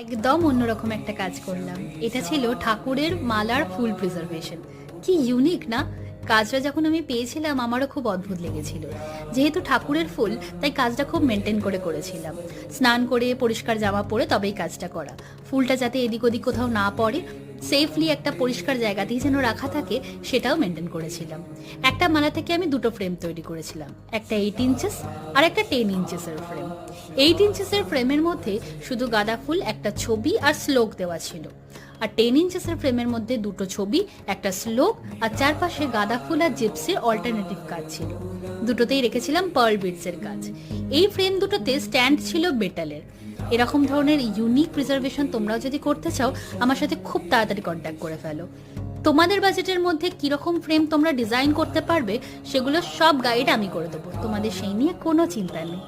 একদম অন্যরকম একটা কাজ করলাম। এটা ছিল ঠাকুরের মালার ফুল প্রিজার্ভেশন। কি ইউনিক না? কাজটা যখন আমি পেয়েছিলাম আমারও খুব অদ্ভুত লেগেছিল। যেহেতু ঠাকুরের ফুল, তাই কাজটা খুব মেনটেন করে করেছিলাম। স্নান করে পরিষ্কার জামা পরে তবেই কাজটা করা। ফুলটা যাতে এদিক ওদিক কোথাও না পড়ে, সেফলি একটা পরিষ্কার জায়গাতেই যেন রাখা থাকে, সেটাও মেনটেন করেছিলাম। একটা মালা থেকে আমি দুটো ফ্রেম তৈরি করেছিলাম, একটা 8 ইঞ্চেস আর একটা 10 ইঞ্চেসের ফ্রেম। 8 ইঞ্চেসের ফ্রেমের মধ্যে শুধু গাঁদা ফুল, একটা ছবি আর শ্লোক দেওয়া ছিল। আর 10 ইঞ্চেসের ফ্রেমের মধ্যে দুটো ছবি, একটা শ্লোক আর চারপাশে গাঁদা ফুল আর জিপসির অল্টারনেটিভ কাজ ছিল। দুটোতেই রেখেছিলাম পার্ল বিটসের কাজ। এই ফ্রেম দুটোতে স্ট্যান্ড ছিল বেটালের। এরকম ধরনের ইউনিক প্রিজার্ভেশন তোমরাও যদি করতে চাও, আমার সাথে খুব তাড়াতাড়ি কন্ট্যাক্ট করে ফেলো। তোমাদের বাজেটের মধ্যে কিরকম ফ্রেম তোমরা ডিজাইন করতে পারবে, সেগুলো সব গাইড আমি করে দেবো। তোমাদের সেই নিয়ে কোনো চিন্তা নেই।